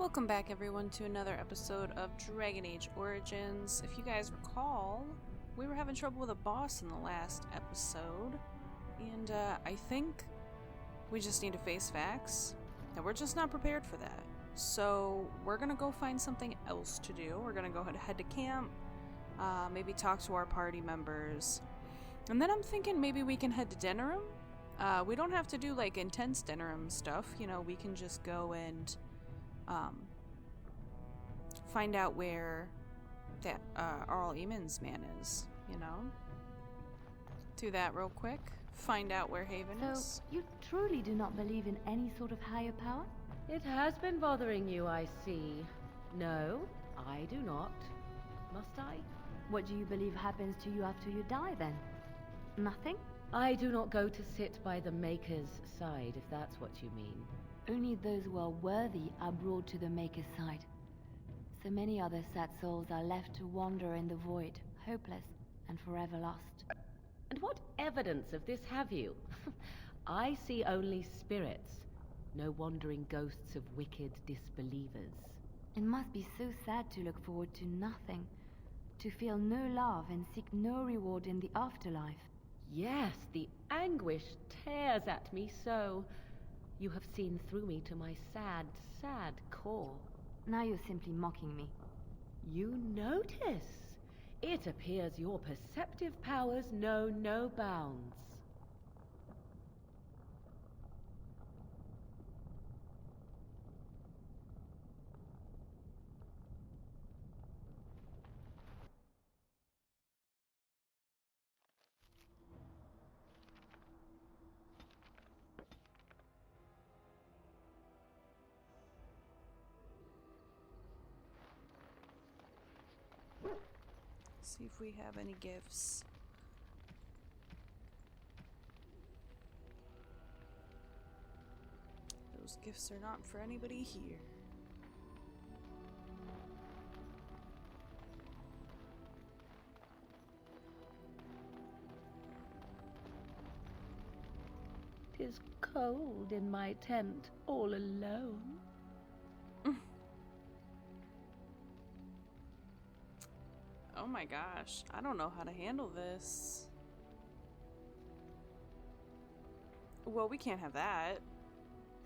Welcome back everyone to another episode of Dragon Age Origins. If you guys recall, we were having trouble with a boss in the last episode, and I think we just need to face facts, and we're just not prepared for that. So we're gonna go find something else to do. We're gonna go head to camp, maybe talk to our party members, and then I'm thinking maybe we can head to Denerim. We don't have to do like intense Denerim stuff, you know, we can just go and find out where that Arl Eamon's man is, you know? Do that real quick. Find out where Haven is. So, you truly do not believe in any sort of higher power? It has been bothering you, I see. No, I do not. Must I? What do you believe happens to you after you die, then? Nothing? I do not go to sit by the Maker's side, if that's what you mean. Only those who are worthy are brought to the Maker's side. So many other sad souls are left to wander in the void, hopeless and forever lost. And what evidence of this have you? I see only spirits, no wandering ghosts of wicked disbelievers. It must be so sad to look forward to nothing, to feel no love and seek no reward in the afterlife. Yes, the anguish tears at me so. You have seen through me to my sad, sad core. Now you're simply mocking me. You notice. It appears your perceptive powers know no bounds. See if we have any gifts. Those gifts are not for anybody here. Tis cold in my tent, all alone. Oh my gosh, I don't know how to handle this. Well, we can't have that.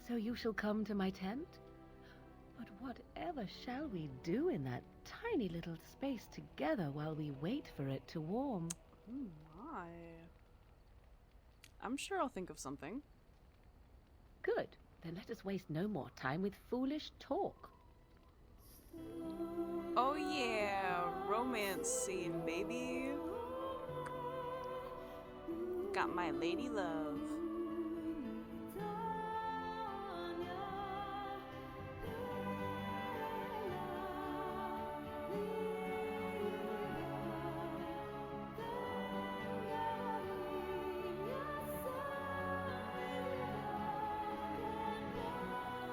So you shall come to my tent? But whatever shall we do in that tiny little space together while we wait for it to warm? Oh my. I'm sure I'll think of something. Good. Then let us waste no more time with foolish talk. Oh yeah, romance scene, baby. Got my lady love.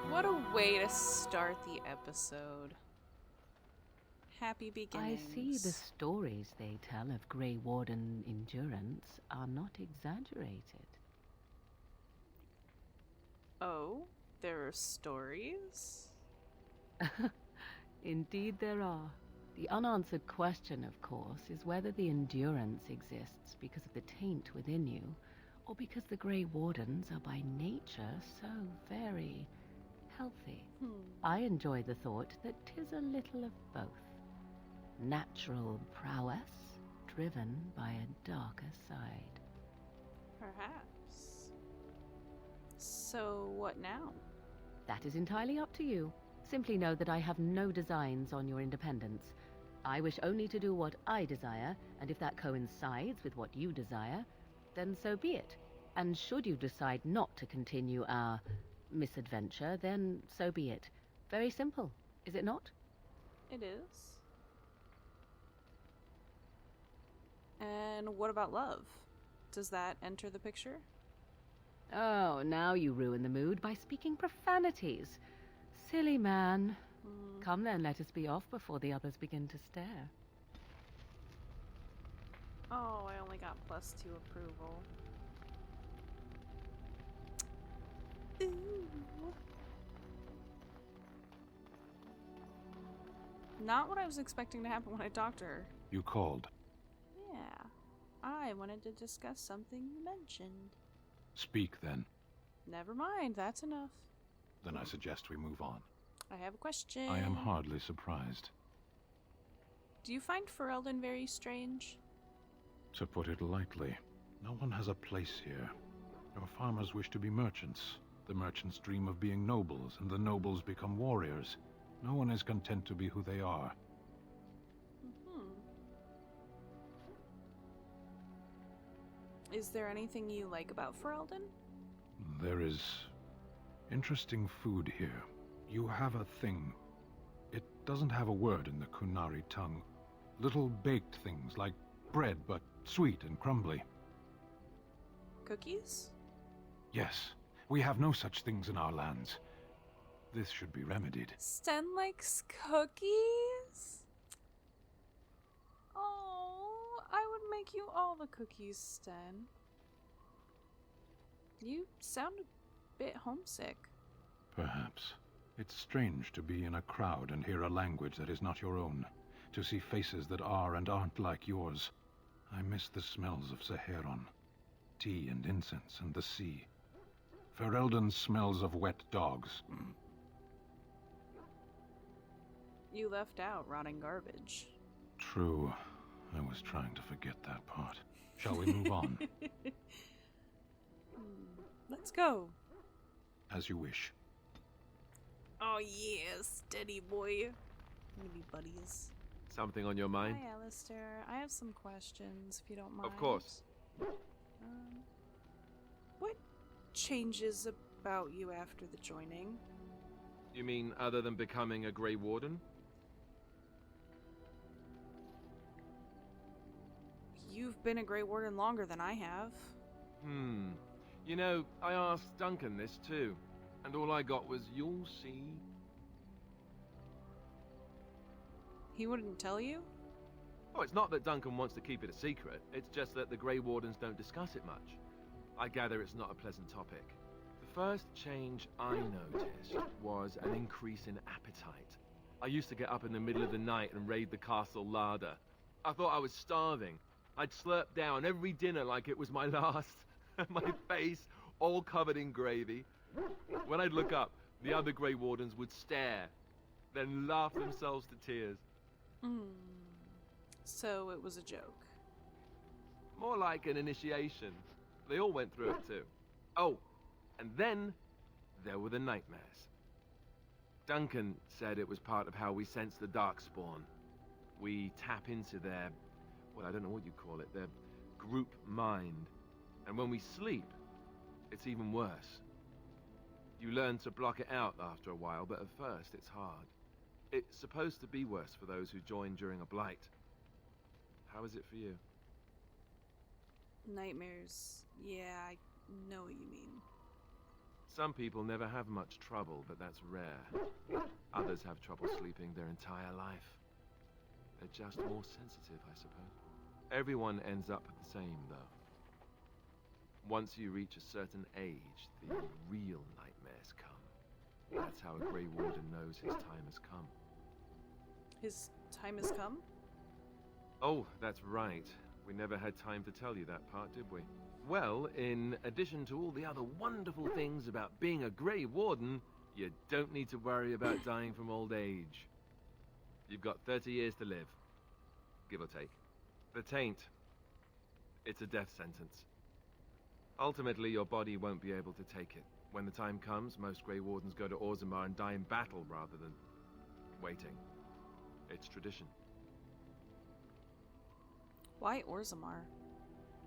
What a way to start the episode. Happy beginnings. I see the stories they tell of Grey Warden endurance are not exaggerated. Oh, there are stories? Indeed there are. The unanswered question, of course, is whether the endurance exists because of the taint within you, or because the Grey Wardens are by nature so very healthy. I enjoy the thought that 'tis a little of both. Natural prowess, driven by a darker side. Perhaps. So, what now? That is entirely up to you. Simply know that I have no designs on your independence. I wish only to do what I desire, and if that coincides with what you desire, then so be it. And should you decide not to continue our misadventure, then so be it. Very simple, is it not? It is. And what about love? Does that enter the picture? Oh, now you ruin the mood by speaking profanities. Silly man. Come then, let us be off before the others begin to stare. Oh, I only got +2 approval. Ooh. Not what I was expecting to happen when I talked to her. You called. Yeah. I wanted to discuss something you mentioned. Speak, then. Never mind, that's enough. Then I suggest we move on. I have a question. I am hardly surprised. Do you find Ferelden very strange? To put it lightly, no one has a place here. Our farmers wish to be merchants. The merchants dream of being nobles, and the nobles become warriors. No one is content to be who they are. Is there anything you like about Ferelden? There is interesting food here. You have a thing. It doesn't have a word in the Kunari tongue. Little baked things like bread, but sweet and crumbly. Cookies? Yes, we have no such things in our lands. This should be remedied. Sten likes cookies? Oh, I would make you all the cookies, Sten. You sound a bit homesick. Perhaps. It's strange to be in a crowd and hear a language that is not your own. To see faces that are and aren't like yours. I miss the smells of Saharon. Tea and incense and the sea. Ferelden smells of wet dogs. You left out rotting garbage. True. I was trying to forget that part. Shall we move on? Let's go. As you wish. Oh yeah, steady boy. We're gonna be buddies. Something on your mind? Hi, Alistair. I have some questions, if you don't mind. Of course. What changes about you after the joining? You mean other than becoming a Grey Warden? You've been a Grey Warden longer than I have. You know, I asked Duncan this too, and all I got was, "You'll see." He wouldn't tell you? Oh, it's not that Duncan wants to keep it a secret, it's just that the Grey Wardens don't discuss it much. I gather it's not a pleasant topic. The first change I noticed was an increase in appetite. I used to get up in the middle of the night and raid the castle larder. I thought I was starving. I'd slurp down every dinner like it was my last. My face all covered in gravy. When I'd look up, the other Grey Wardens would stare, then laugh themselves to tears. So it was a joke. More like an initiation. They all went through it too. Oh, and then there were the nightmares. Duncan said it was part of how we sense the Darkspawn. We tap into their, well, I don't know what you call it, their group mind. And when we sleep, it's even worse. You learn to block it out after a while, but at first it's hard. It's supposed to be worse for those who join during a blight. How is it for you? Nightmares. Yeah, I know what you mean. Some people never have much trouble, but that's rare. Others have trouble sleeping their entire life. They're just more sensitive, I suppose. Everyone ends up the same, though. Once you reach a certain age, the real nightmares come. That's how a Grey Warden knows his time has come. His time has come? Oh, that's right. We never had time to tell you that part, did we? Well, in addition to all the other wonderful things about being a Grey Warden, you don't need to worry about dying from old age. You've got 30 years to live, give or take. The taint, it's a death sentence. Ultimately, your body won't be able to take it. When the time comes, most Grey Wardens go to Orzammar and die in battle rather than waiting. It's tradition. Why Orzammar?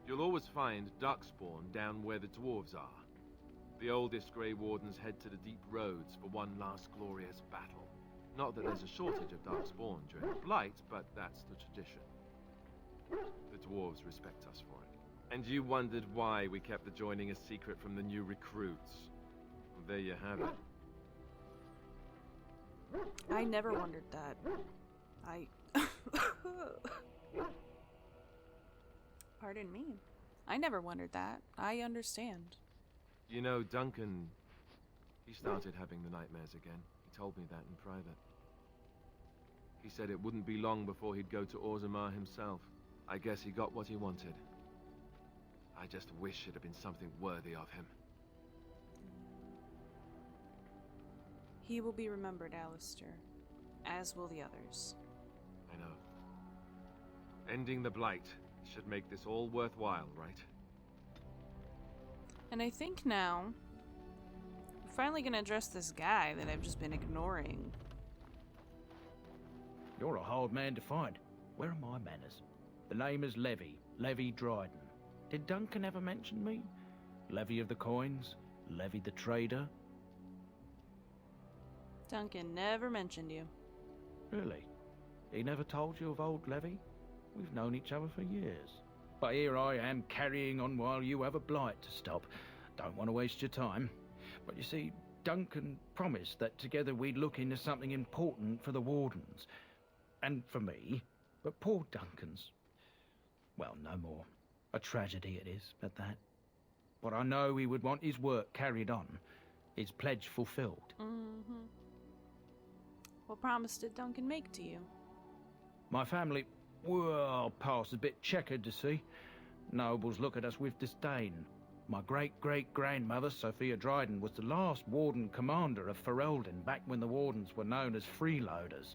You'll always find Darkspawn down where the dwarves are. The oldest Grey Wardens head to the deep roads for one last glorious battle. Not that there's a shortage of Darkspawn during the Blight, but that's the tradition. The dwarves respect us for it. And you wondered why we kept the joining a secret from the new recruits. Well, there you have it. I never wondered that. Pardon me. I never wondered that. I understand. You know, Duncan, he started having the nightmares again. He told me that in private. He said it wouldn't be long before he'd go to Orzammar himself. I guess he got what he wanted. I just wish it had been something worthy of him. He will be remembered, Alistair, as will the others. I know. Ending the Blight should make this all worthwhile, right? And I think now, we're finally gonna address this guy that I've just been ignoring. You're a hard man to find. Where are my manners? The name is Levy Dryden. Did Duncan ever mention me? Levy of the Coins? Levy the Trader? Duncan never mentioned you. Really? He never told you of old Levy? We've known each other for years. But here I am carrying on while you have a blight to stop. Don't want to waste your time. But you see, Duncan promised that together we'd look into something important for the Wardens. And for me. But poor Duncan's... well, no more. A tragedy it is, at that. But I know he would want his work carried on. His pledge fulfilled. Mm-hmm. What promise did Duncan make to you? My family, well, past a bit checkered, to see. Nobles look at us with disdain. My great-great-grandmother, Sophia Dryden, was the last Warden commander of Ferelden back when the Wardens were known as freeloaders.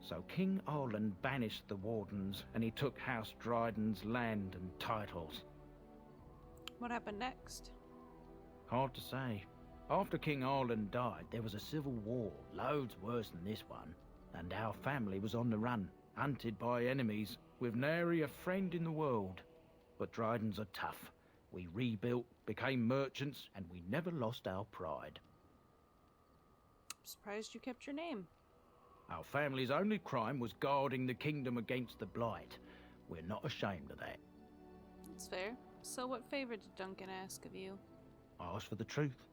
So King Arland banished the Wardens, and he took House Dryden's land and titles. What happened next? Hard to say. After King Arland died, there was a civil war, loads worse than this one, and our family was on the run, hunted by enemies, with nary a friend in the world. But Drydens are tough. We rebuilt, became merchants, and we never lost our pride. I'm surprised you kept your name. Our family's only crime was guarding the kingdom against the Blight. We're not ashamed of that. That's fair. So what favor did Duncan ask of you? I asked for the truth.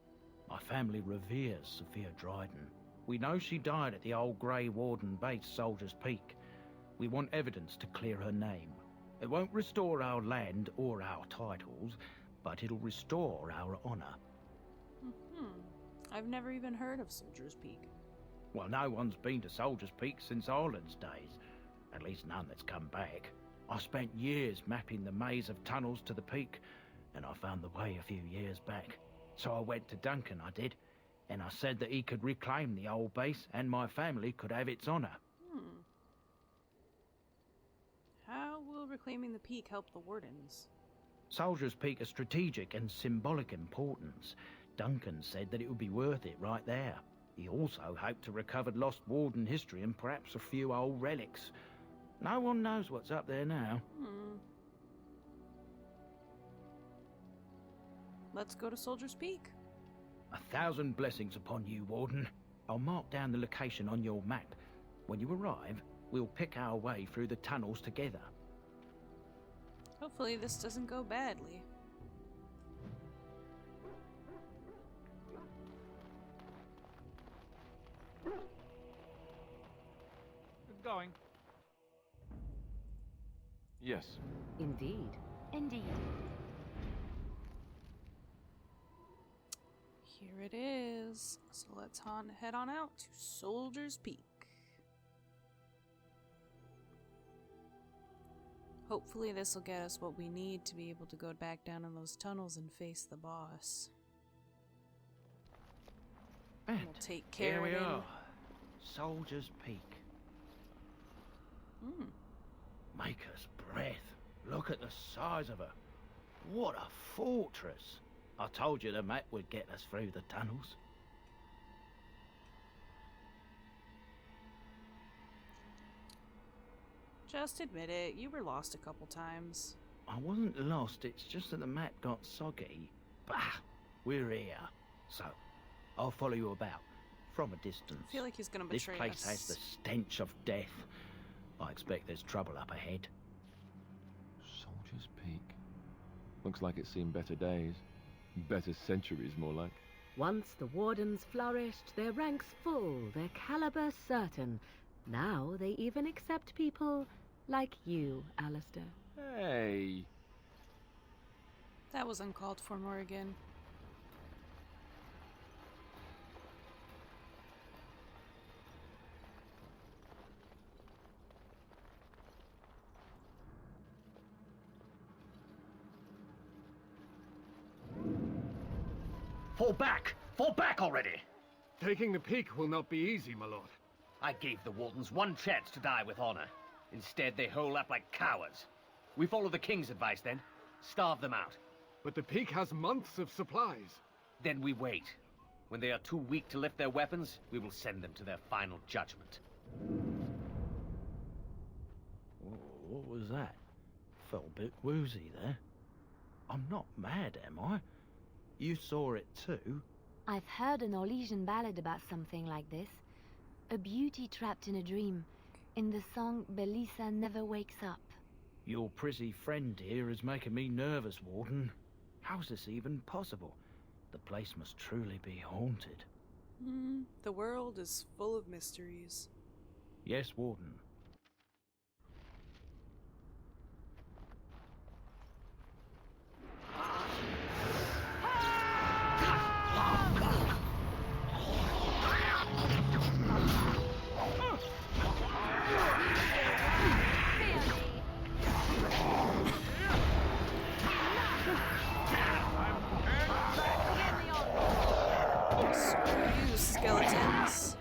My family reveres Sophia Dryden. We know she died at the old Grey Warden base, Soldier's Peak. We want evidence to clear her name. It won't restore our land or our titles, but it'll restore our honor. I've never even heard of Soldier's Peak. Well, no one's been to Soldier's Peak since Arland's days. At least none that's come back. I spent years mapping the maze of tunnels to the peak, and I found the way a few years back. So I went to Duncan, I did, and I said that he could reclaim the old base and my family could have its honor. How will reclaiming the peak help the Wardens? Soldier's Peak is strategic and symbolic importance. Duncan said that it would be worth it right there. He also hoped to recover lost Warden history and perhaps a few old relics. No one knows what's up there now. Let's go to Soldier's Peak. 1,000 blessings upon you, Warden. I'll mark down the location on your map. When you arrive, we'll pick our way through the tunnels together. Hopefully this doesn't go badly. Going. Yes. Indeed. Indeed. Here it is. So let's head on out to Soldier's Peak. Hopefully this will get us what we need to be able to go back down in those tunnels and face the boss. And We'll take care here of we him. are. Soldier's Peak. Maker's breath. Look at the size of her. What a fortress. I told you the map would get us through the tunnels. Just admit it, you were lost a couple times. I wasn't lost, it's just that the map got soggy. Bah, we're here. So, I'll follow you about, from a distance. I feel like he's gonna This betray place us. has the stench of death. I expect there's trouble up ahead. Soldier's Peak. Looks like it's seen better days. Better centuries, more like. Once the Wardens flourished, their ranks full, their caliber certain. Now they even accept people like you, Alistair. Hey! That was uncalled for, Morrigan. Fall back! Fall back already! Taking the peak will not be easy, my lord. I gave the Wardens one chance to die with honor. Instead, they hole up like cowards. We follow the King's advice, then. Starve them out. But the peak has months of supplies. Then we wait. When they are too weak to lift their weapons, we will send them to their final judgment. Oh, what was that? Felt a bit woozy there. I'm not mad, am I? You saw it too? I've heard an Orlesian ballad about something like this. A beauty trapped in a dream. In the song, Belisa never wakes up. Your prissy friend here is making me nervous, Warden. How's this even possible? The place must truly be haunted. The world is full of mysteries. Yes, Warden. Screw you, skeletons.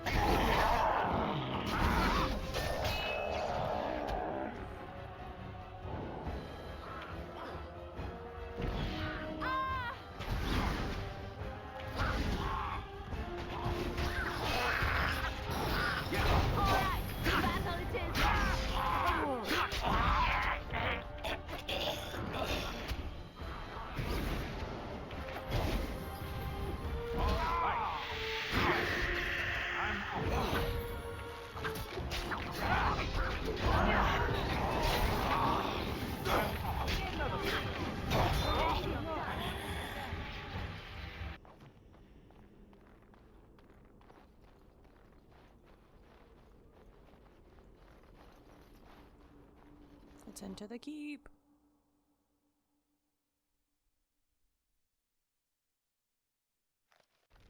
Let's enter the keep.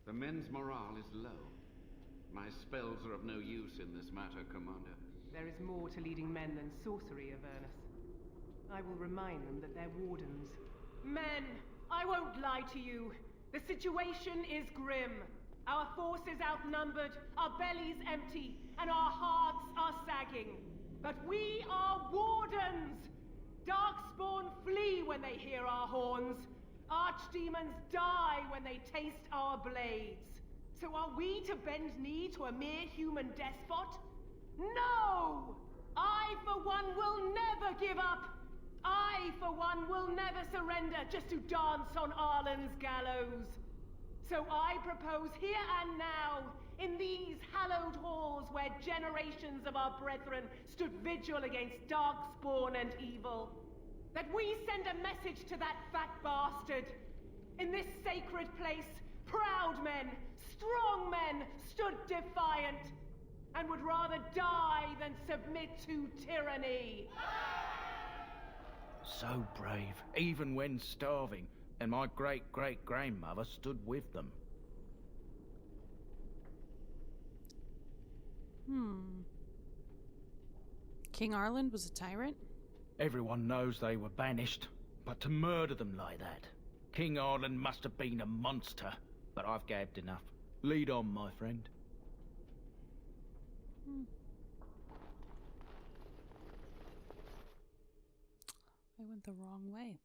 The men's morale is low. My spells are of no use in this matter, Commander. There is more to leading men than sorcery, Avernus. I will remind them that they're wardens. Men, I won't lie to you. The situation is grim. Our forces outnumbered, our bellies empty, and our hearts are sagging. But we are wardens! Darkspawn flee when they hear our horns. Archdemons die when they taste our blades. So are we to bend knee to a mere human despot? No! I, for one, will never give up! I, for one, will never surrender just to dance on Arlen's gallows. So I propose here and now, in these hallowed halls where generations of our brethren stood vigil against darkspawn and evil, that we send a message to that fat bastard. In this sacred place, proud men, strong men stood defiant, and would rather die than submit to tyranny. So brave, even when starving, and my great-great-grandmother stood with them. King Arlen was a tyrant? Everyone knows they were banished, but to murder them like that. King Arlen must have been a monster, but I've gabbed enough. Lead on, my friend. I went the wrong way.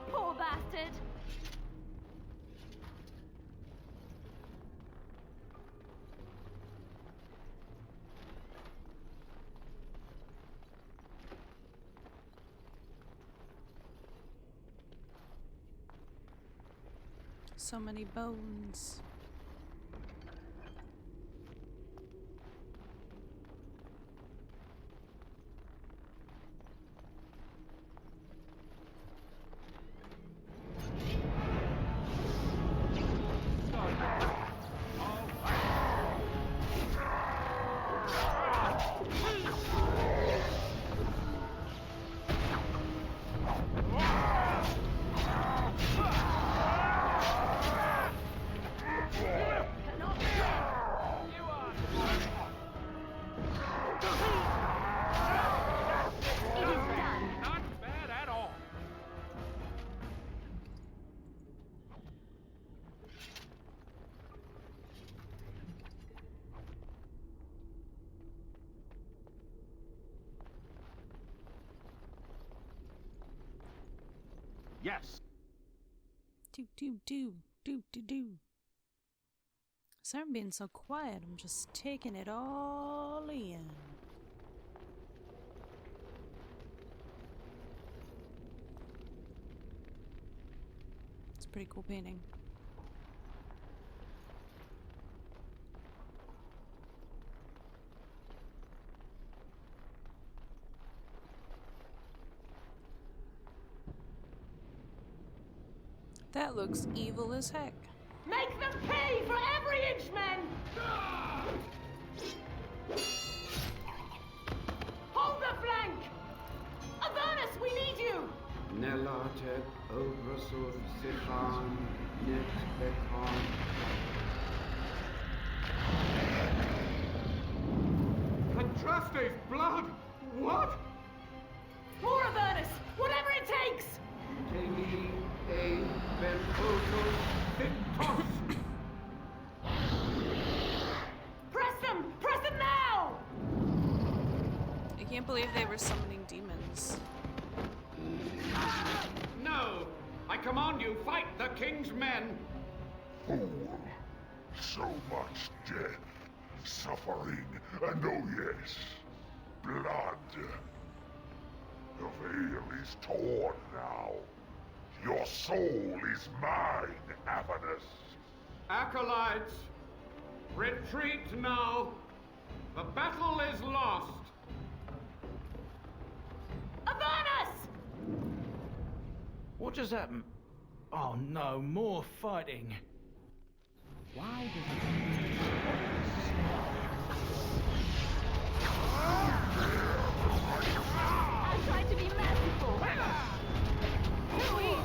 Poor bastard! So many bones. Yes. Do. Sorry I'm being so quiet. I'm just taking it all in. It's a pretty cool painting. That looks evil as heck. Make them pay for every inch, men! Hold the flank! Avernus, we need you! Nelatet obrasur sifan net bekon. Andraste's blood! What? More Avernus! Whatever it takes! Teli e ventosus victos. Press them! Press them now! I can't believe they were summoning demons. No! I command you, fight the king's men! Fool! So much death, suffering, and oh yes, blood. The veil is torn now. Your soul is mine, Avernus. Acolytes, retreat now. The battle is lost. Avernus! What just happened? Oh no, more fighting. Why does it... I tried to be merciful. Too easy.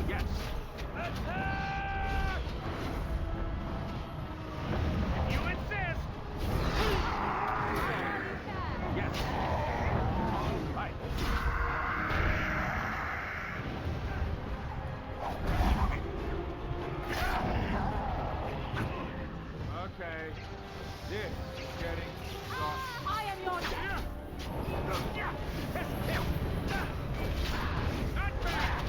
Yes. If you insist. Yes. Right. Okay. This is getting rough. I am your death. Not bad.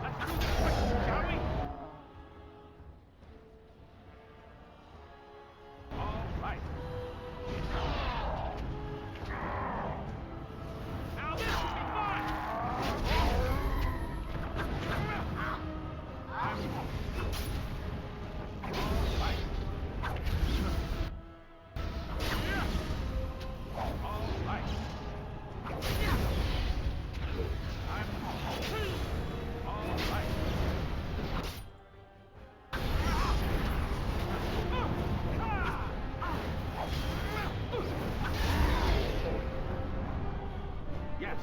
Let's do this quick, shall we? All right. Now this will be fun. All right. All right. All right. Yes.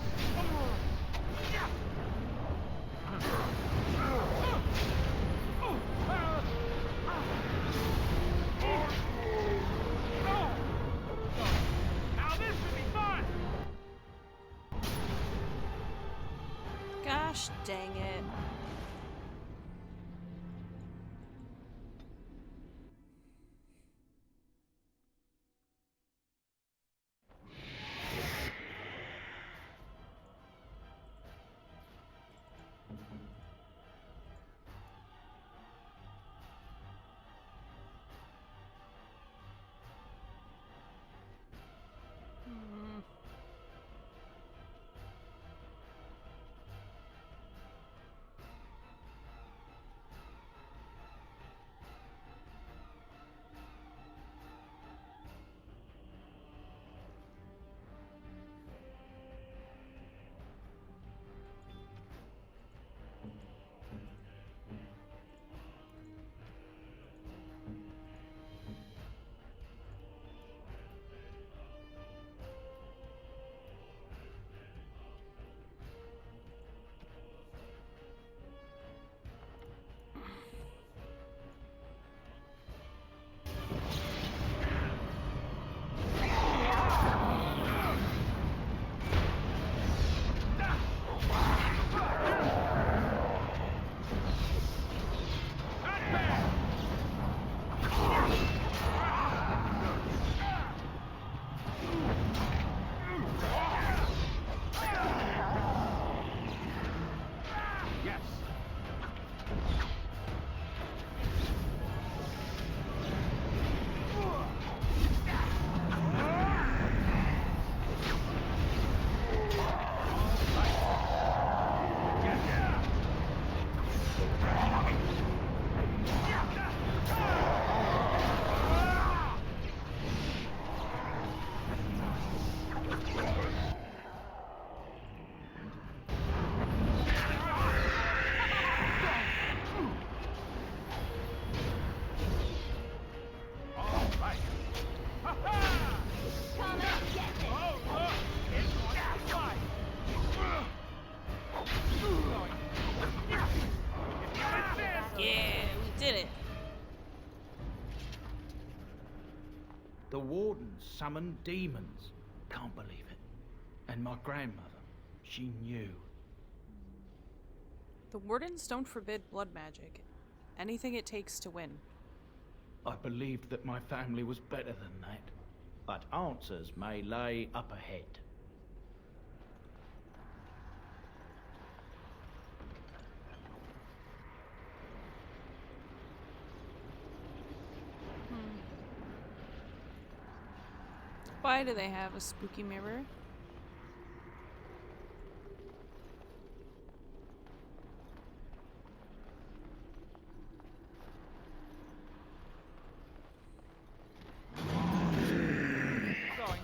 Now this should be fun. Gosh dang it. summon demons. Can't believe it. And my grandmother, she knew. The Wardens don't forbid blood magic. Anything it takes to win. I believed that my family was better than that. But answers may lay up ahead. Why do they have a spooky mirror? Going.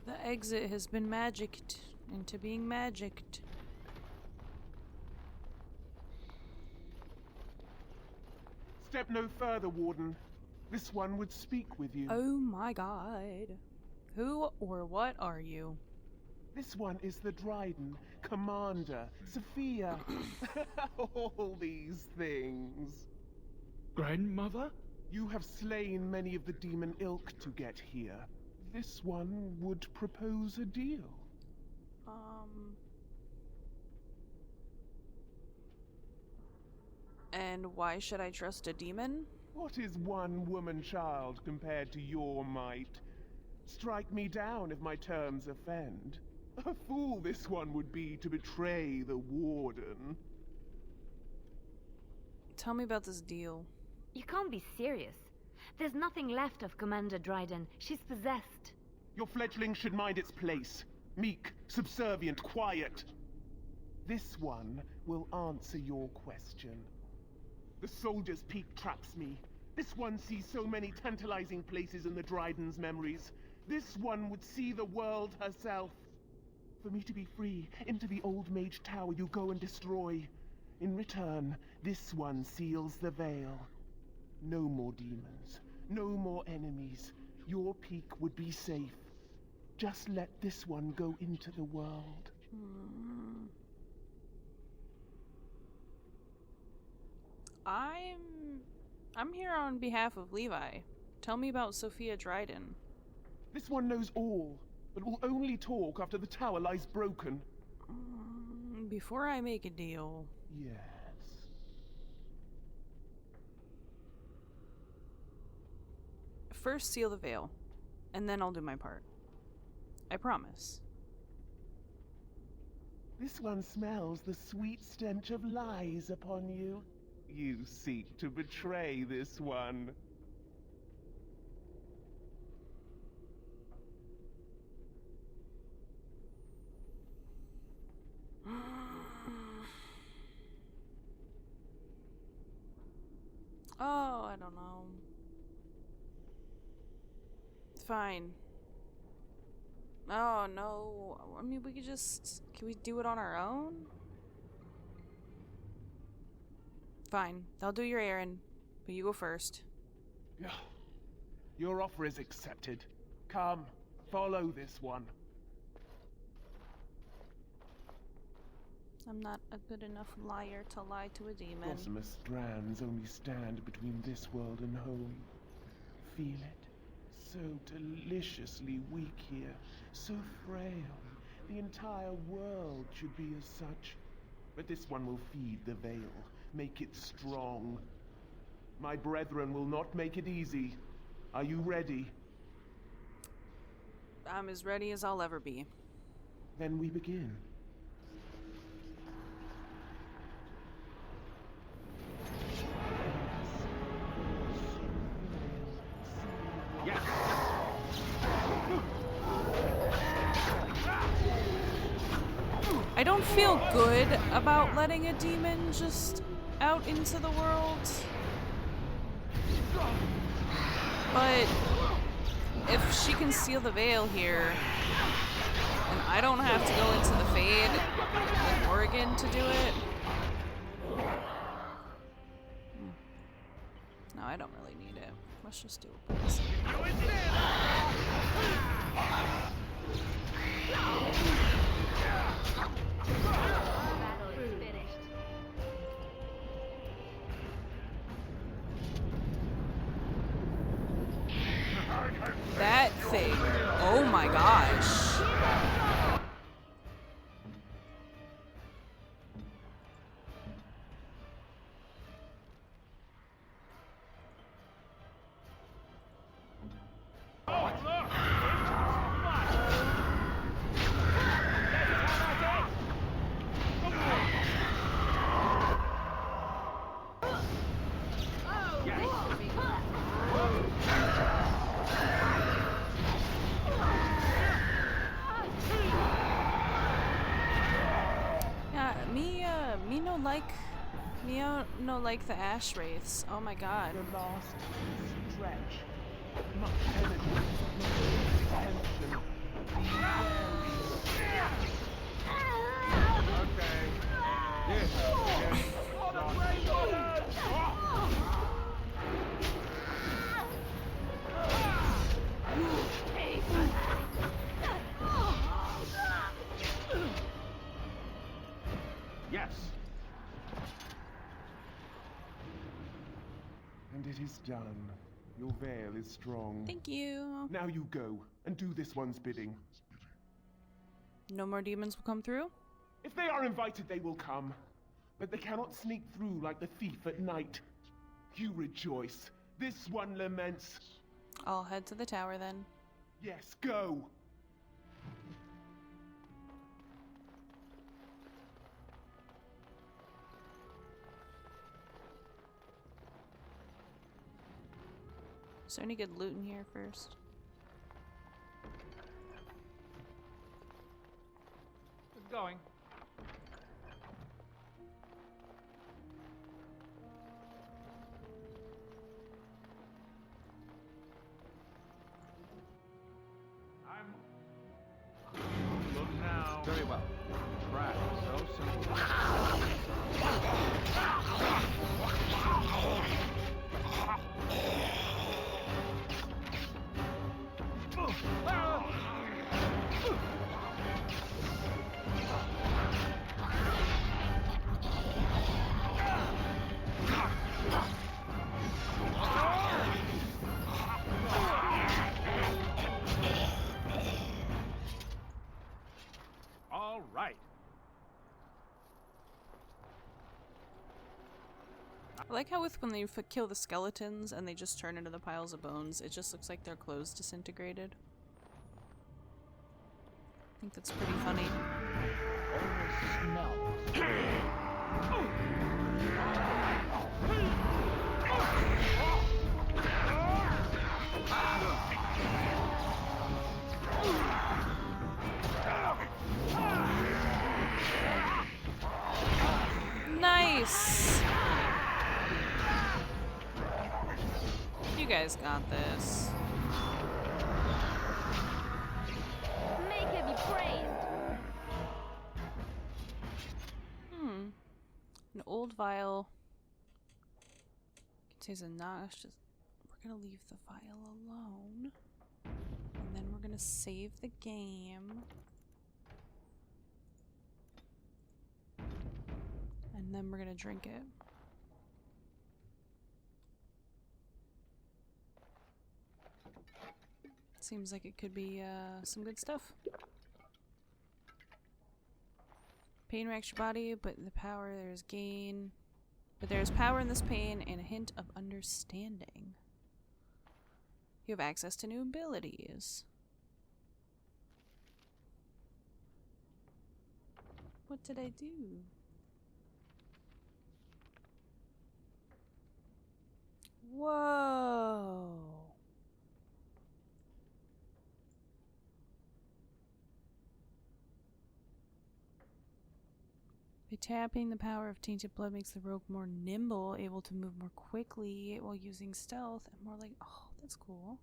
The exit has been magicked into being magicked. Step no further, Warden. This one would speak with you. Oh my god. Who or what are you? This one is the Dryden, Commander, Sophia. All these things. Grandmother? You have slain many of the demon ilk to get here. This one would propose a deal. And why should I trust a demon? What is one woman-child compared to your might? Strike me down if my terms offend. A fool this one would be to betray the Warden. Tell me about this deal. You can't be serious. There's nothing left of Commander Dryden. She's possessed. Your fledgling should mind its place. Meek, subservient, quiet. This one will answer your question. The Soldier's Peak traps me. This one sees so many tantalizing places in the Dryden's memories. This one would see the world herself. For me to be free, into the Old Mage Tower you go and destroy. In return, this one seals the veil. No more demons. No more enemies. Your peak would be safe. Just let this one go into the world. I'm here on behalf of Levi. Tell me about Sophia Dryden. This one knows all, but will only talk after the tower lies broken. Before I make a deal. Yes. First seal the veil, and then I'll do my part. I promise. This one smells the sweet stench of lies upon you. You seek to betray this one. Oh, I don't know. Fine. Oh, no. I mean, we could just... Can we do it on our own? Fine. I'll do your errand, but you go first. Your offer is accepted. Come, follow this one. I'm not a good enough liar to lie to a demon. Gossamer strands only stand between this world and home. Feel it? So deliciously weak here, so frail. The entire world should be as such. But this one will feed the veil, make it strong. My brethren will not make it easy. Are you ready? I'm as ready as I'll ever be. Then we begin. I don't feel good about letting a demon just out into the world. But if she can seal the veil here, And I don't have to go into the Fade with Morrigan to do it. No, I don't really need it. Let's just do it. That thing. Oh my gosh. No, like the ash wraiths. Oh my god. The last stretch. Much energy, much Okay. Yes. And it is done. Your veil is strong. Thank you. Now you go and do this one's bidding. No more demons will come through? If they are invited, they will come. But they cannot sneak through like the thief at night. You rejoice. This one laments. I'll head to the tower then. Yes, go. Is there any good loot in here first? It's going. Look now. Very well. Right, so simple. All right. I like how when you kill the skeletons and they just turn into the piles of bones, it just looks like their clothes disintegrated. I think that's pretty funny. Nice! You guys got this. Make it be praised. An old vial contains a noxious. We're gonna leave the vial alone. And then we're gonna save the game. And then we're gonna drink it. Seems like it could be some good stuff. Pain racks your body, but in the power there's gain. But there's power in this pain and a hint of understanding. You have access to new abilities. What did I do? Whoa. By tapping, the power of tainted blood makes the rogue more nimble, able to move more quickly while using stealth, and more like, oh, that's cool.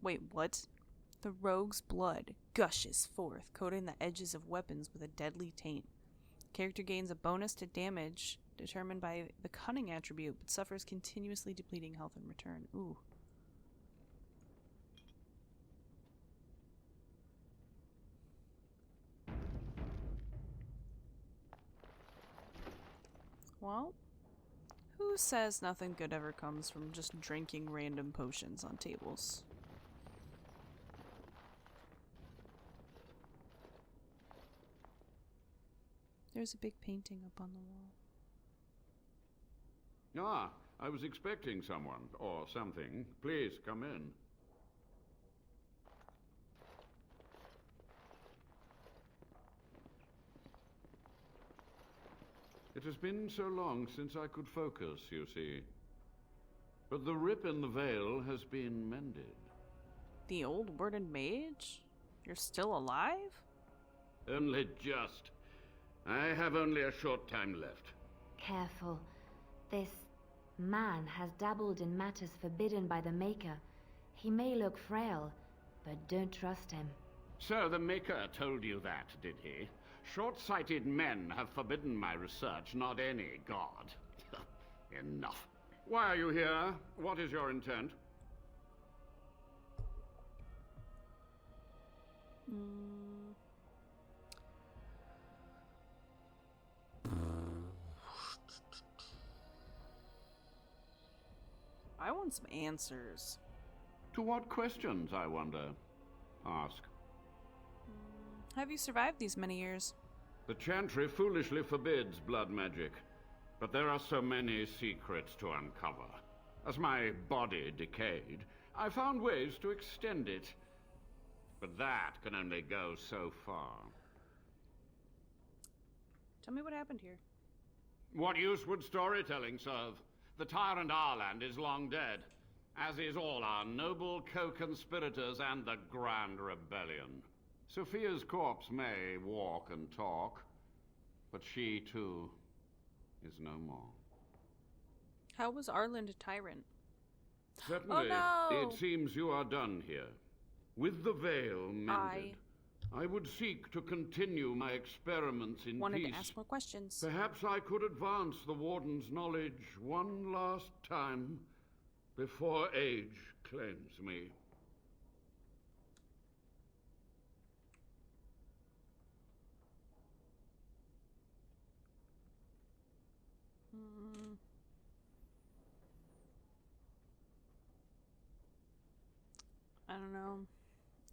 Wait, what? The rogue's blood gushes forth, coating the edges of weapons with a deadly taint. Character gains a bonus to damage determined by the cunning attribute, but suffers continuously depleting health in return. Ooh. Well, who says nothing good ever comes from just drinking random potions on tables? There's a big painting up on the wall. Ah, I was expecting someone, or something. Please, come in. It has been so long since I could focus, you see. But the rip in the veil has been mended. The old Warden mage? You're still alive? Only just. I have only a short time left. Careful. This man has dabbled in matters forbidden by the Maker. He may look frail, but don't trust him. So the Maker told you that, did he? Short-sighted men have forbidden my research, not any god. Enough. Why are you here? What is your intent? I want some answers. To what questions, I wonder? Ask. Have you survived these many years? The Chantry foolishly forbids blood magic, but there are so many secrets to uncover. As my body decayed, I found ways to extend it. But that can only go so far. Tell me what happened here. What use would storytelling serve? The tyrant Arland is long dead, as is all our noble co-conspirators and the Grand Rebellion. Sophia's corpse may walk and talk, but she, too, is no more. How was Arland a tyrant? Certainly, Oh, no! It seems you are done here. With the veil mended, I would seek to continue my experiments in Wanted peace. to ask more questions. Perhaps I could advance the Warden's knowledge one last time before age claims me. I don't know.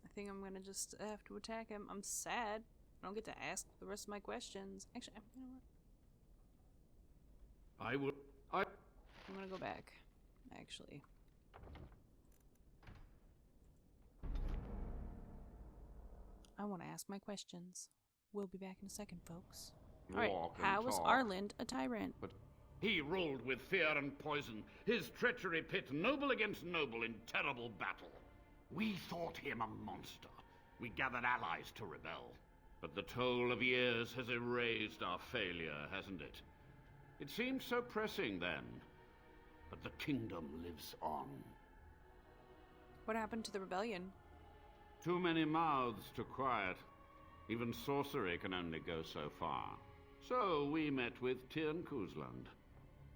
I think I'm gonna just have to attack him. I'm sad. I don't get to ask the rest of my questions. Actually, you know what? I'm gonna go back. Actually. I want to ask my questions. We'll be back in a second, folks. Alright, how was Arland a tyrant? But he ruled with fear and poison. His treachery pit noble against noble in terrible battle. We thought him a monster. We gathered allies to rebel. But the toll of years has erased our failure, hasn't it? It seemed so pressing then. But the kingdom lives on. What happened to the rebellion? Too many mouths to quiet. Even sorcery can only go so far. So we met with Tirn Kuzland.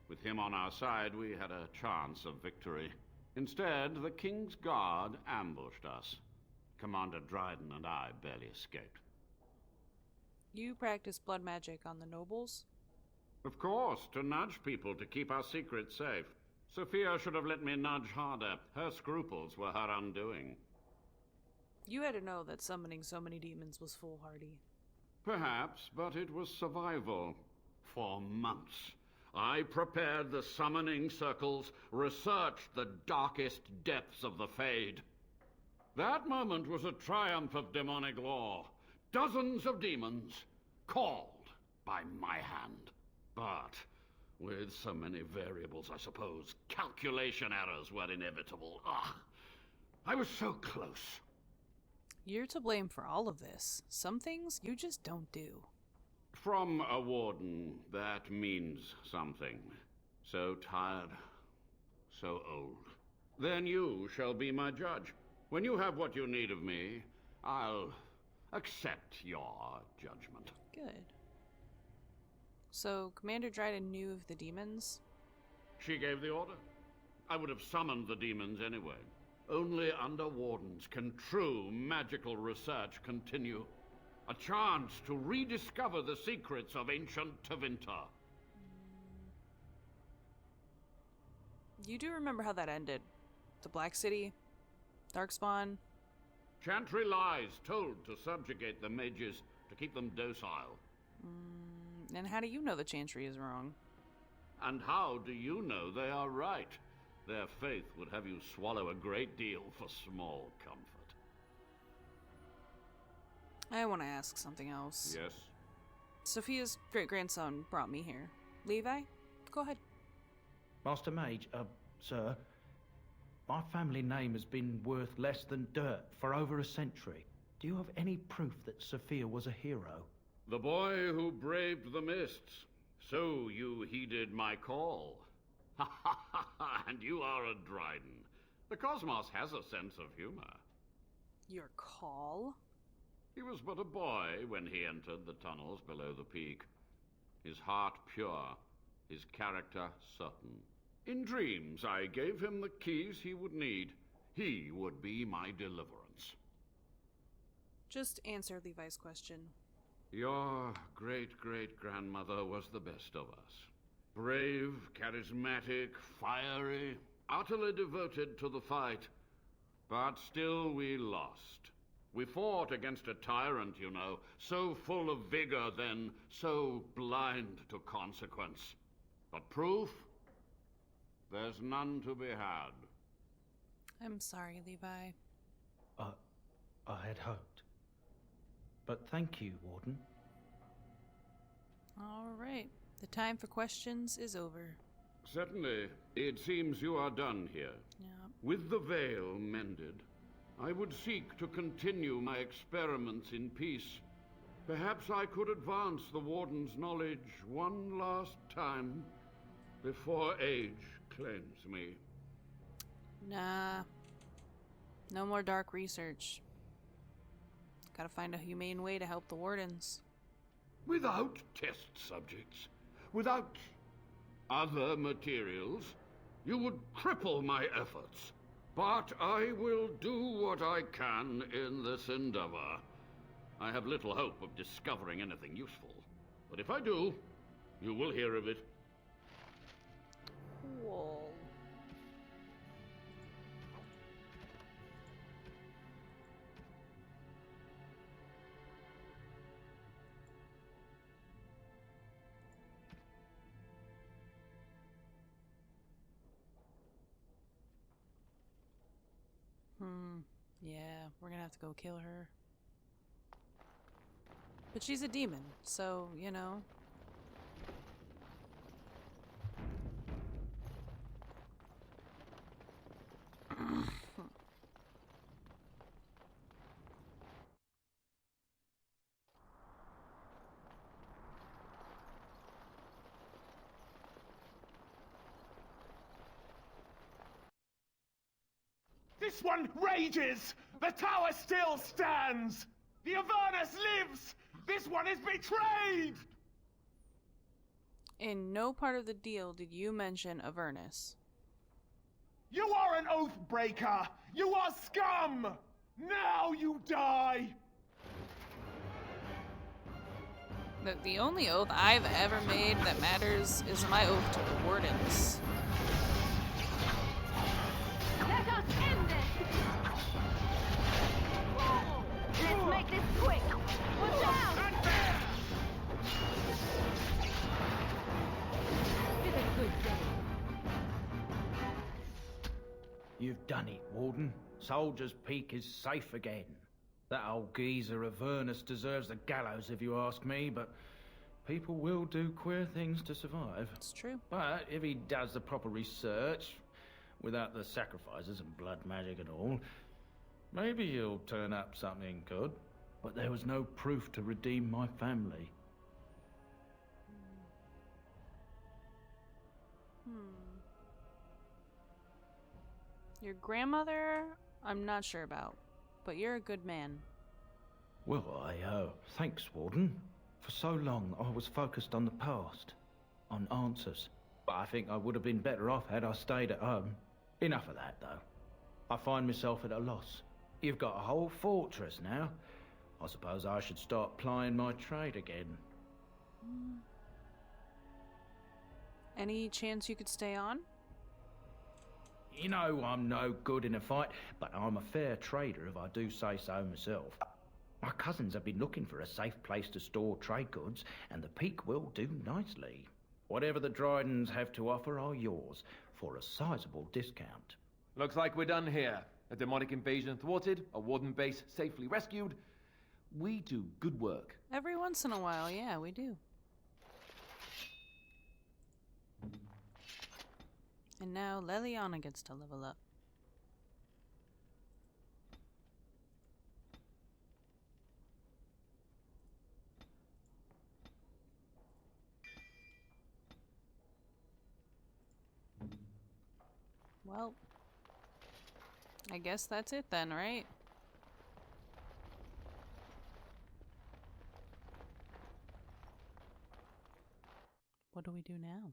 With him on our side, we had a chance of victory. Instead, the King's Guard ambushed us. Commander Dryden and I barely escaped. You practice blood magic on the nobles? Of course, to nudge people to keep our secrets safe. Sophia should have let me nudge harder. Her scruples were her undoing. You had to know that summoning so many demons was foolhardy. Perhaps, but it was survival. For months, I prepared the summoning circles, researched the darkest depths of the Fade. That moment was a triumph of demonic law. Dozens of demons, called by my hand. But with so many variables, I suppose, calculation errors were inevitable. I was so close. You're to blame for all of this. Some things you just don't do. From a warden, that means something. So tired, so old. Then you shall be my judge. When you have what you need of me, I'll accept your judgment. Good. So, Commander Dryden knew of the demons? She gave the order. I would have summoned the demons anyway. Only under Wardens can true magical research continue. A chance to rediscover the secrets of ancient Tevinter. You do remember how that ended? The Black City? Darkspawn? Chantry lies told to subjugate the mages, to keep them docile. And how do you know the Chantry is wrong? And how do you know they are right? Their faith would have you swallow a great deal for small comfort. I want to ask something else. Yes? Sophia's great-grandson brought me here. Levi, go ahead. Master Mage, sir, my family name has been worth less than dirt for over a century. Do you have any proof that Sophia was a hero? The boy who braved the mists. So you heeded my call. Ha ha ha ha, and you are a Dryden. The cosmos has a sense of humor. Your call? He was but a boy when he entered the tunnels below the peak. His heart pure, his character certain. In dreams, I gave him the keys he would need. He would be my deliverance. Just answer Levi's question. Your great-great-grandmother was the best of us. Brave, charismatic, fiery, utterly devoted to the fight. But still we lost. We fought against a tyrant, you know, so full of vigor then, so blind to consequence. But proof? There's none to be had. I'm sorry, Levi. I had hoped. But thank you, Warden. All right. The time for questions is over. Certainly. It seems you are done here. Yeah. With the veil mended, I would seek to continue my experiments in peace. Perhaps I could advance the Warden's knowledge one last time before age claims me. Nah. No more dark research. Gotta find a humane way to help the Wardens. Without test subjects, without other materials, you would cripple my efforts. But I will do what I can in this endeavor. I have little hope of discovering anything useful. But if I do, you will hear of it. Cool. Yeah, we're gonna have to go kill her. But she's a demon, so, you know. This one rages! The tower still stands! The Avernus lives! This one is betrayed! In no part of the deal did you mention Avernus. You are an oath breaker! You are scum! Now you die! The only oath I've ever made that matters is my oath to the Wardens. Let us end this! Let's make this quick! Put down! It's a good day. You've done it, Warden. Soldier's Peak is safe again. That old geezer Avernus deserves the gallows if you ask me, but people will do queer things to survive. It's true. But if he does the proper research, without the sacrifices and blood magic and all, maybe he'll turn up something good. But there was no proof to redeem my family. Your grandmother I'm not sure about, but you're a good man. Well, thanks, Warden. For so long, I was focused on the past, on answers. But I think I would have been better off had I stayed at home. Enough of that, though. I find myself at a loss. You've got a whole fortress now. I suppose I should start plying my trade again. Any chance you could stay on? You know I'm no good in a fight, but I'm a fair trader if I do say so myself. My cousins have been looking for a safe place to store trade goods, and the Peak will do nicely. Whatever the Drydens have to offer are yours, for a sizable discount. Looks like we're done here. A demonic invasion thwarted, a Warden base safely rescued. We do good work. Every once in a while, yeah, we do. And now Leliana gets to level up. Well, I guess that's it then, right? What do we do now?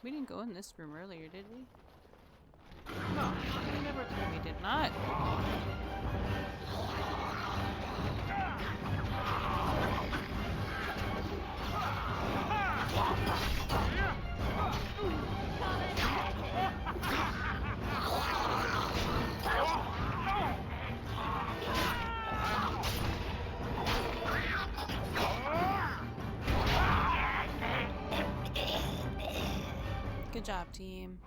We didn't go in this room earlier, did we? No, we never told me did not. Good job, team.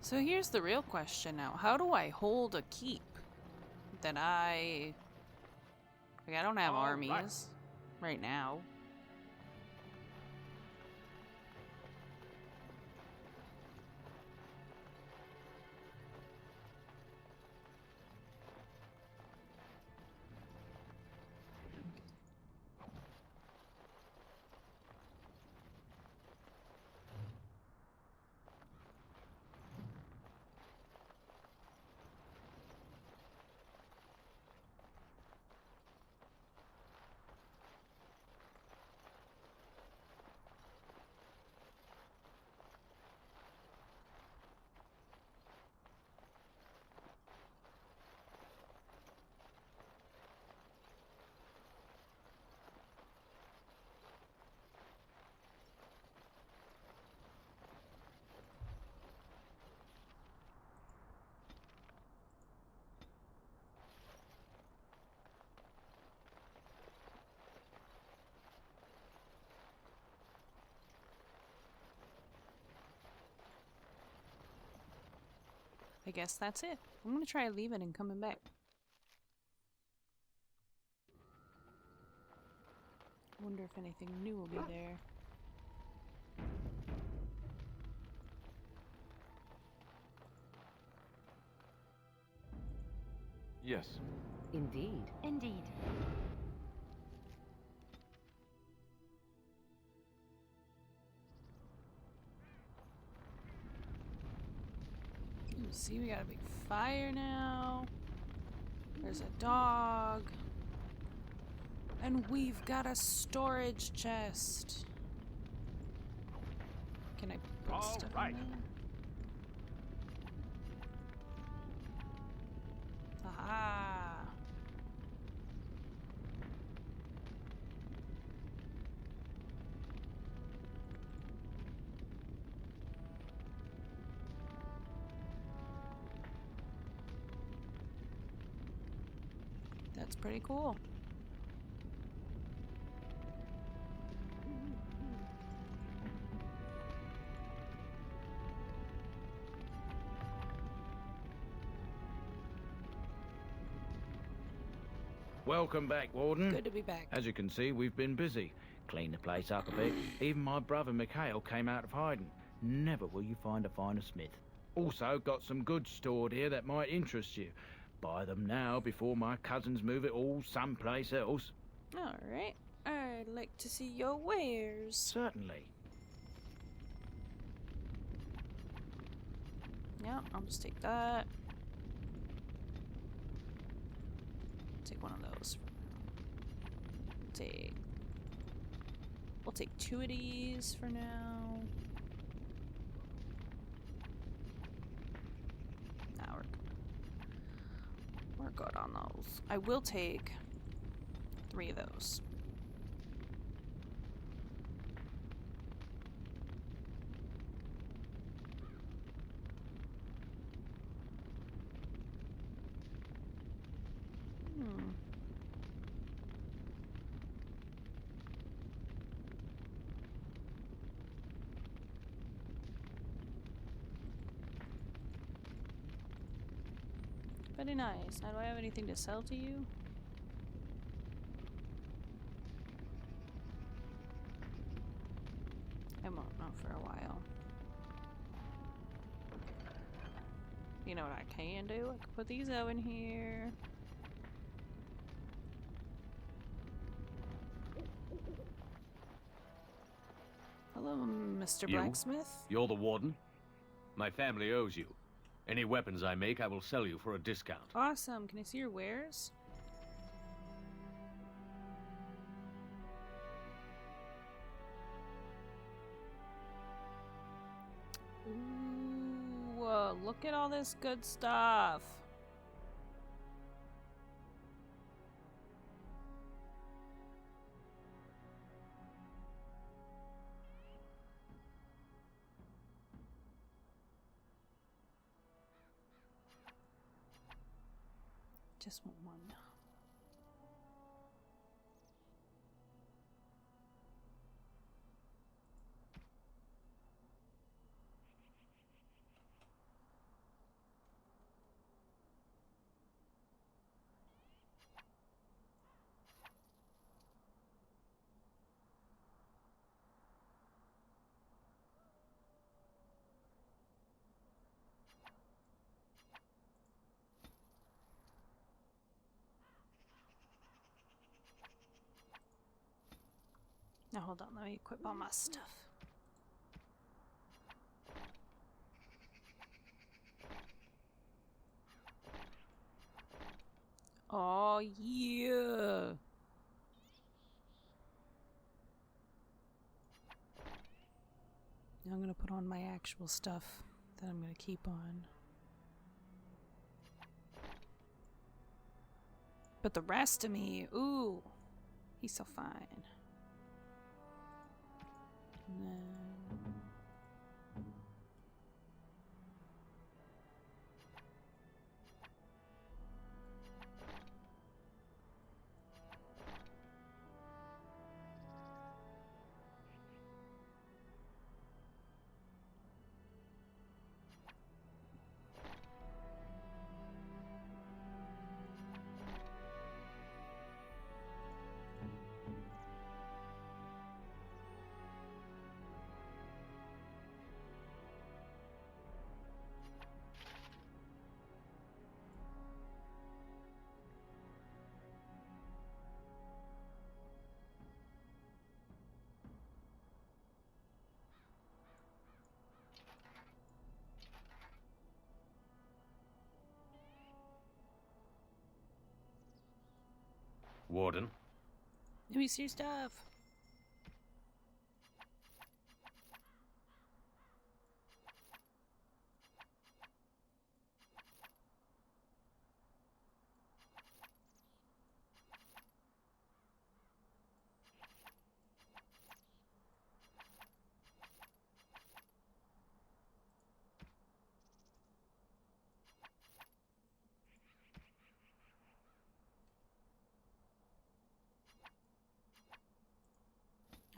So here's the real question now. How do I hold a keep that I don't have armies right now. I guess that's it. I'm gonna try leaving and coming back. Wonder if anything new will be there. Yes. Indeed. Indeed. See, we got a big fire now. There's a dog. And we've got a storage chest. Can I put All stuff right. in there? Aha! That's pretty cool. Welcome back, Warden. Good to be back. As you can see, we've been busy. Cleaned the place up a bit. Even my brother Mikhail came out of hiding. Never will you find a finer smith. Also, got some goods stored here that might interest you. Buy them now before my cousins move it all someplace else. Alright. I'd like to see your wares. Certainly. Yeah, I'll just take that. Take one of those. We'll take 2 of these for now. Now we're good on those. I will take 3 of those. Very nice. Now, do I have anything to sell to you? I won't know for a while. You know what I can do? I can put these out in here. Hello, Mr. You? Blacksmith. You're the warden? My family owes you. Any weapons I make, I will sell you for a discount. Awesome. Can I see your wares? Ooh, look at all this good stuff. Just want one. Now hold on, let me equip all my stuff. Oh yeah. Now I'm gonna put on my actual stuff that I'm gonna keep on. But the rest of me, ooh, he's so fine. And then Warden? let me see your stuff.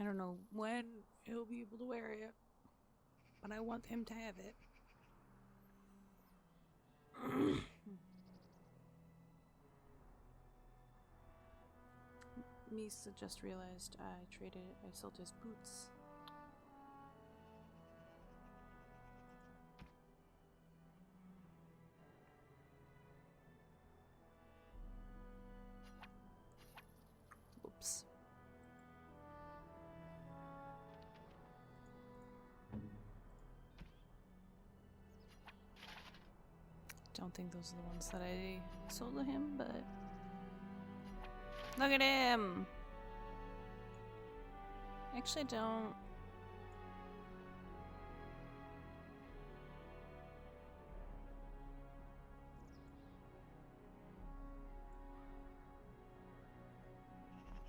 I don't know when he'll be able to wear it, but I want him to have it. Misa just realized I sold his boots. Whoops. Don't think those are the ones that I sold to him, but look at him! Actually, I don't.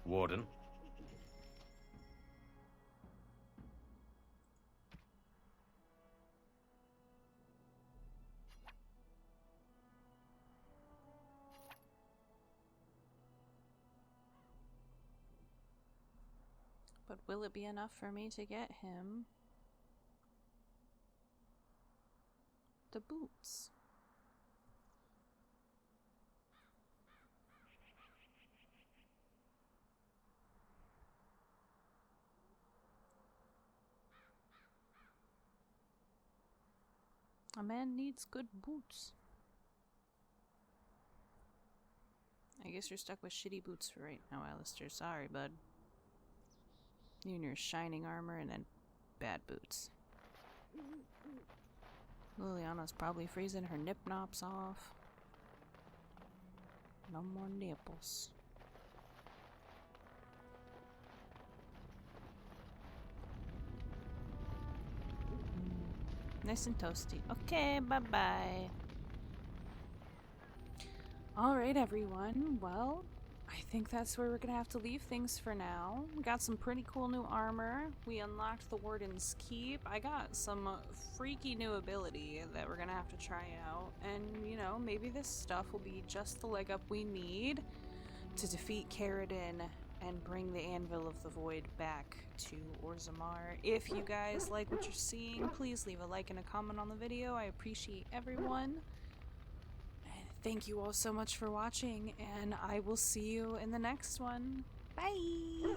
Warden? But will it be enough for me to get him the boots? A man needs good boots. I guess you're stuck with shitty boots for right now, Alistair. Sorry, bud. You and your shining armor and then bad boots. Liliana's probably freezing her nip-nops off. No more nipples. Nice and toasty. Okay, bye-bye. Alright, everyone. Well, I think that's where we're gonna have to leave things for now. We got some pretty cool new armor. We unlocked the Warden's Keep. I got some freaky new ability that we're gonna have to try out. And, you know, maybe this stuff will be just the leg up we need to defeat Ferelden and bring the Anvil of the Void back to Orzammar. If you guys like what you're seeing, please leave a like and a comment on the video. I appreciate everyone. Thank you all so much for watching, and I will see you in the next one. Bye!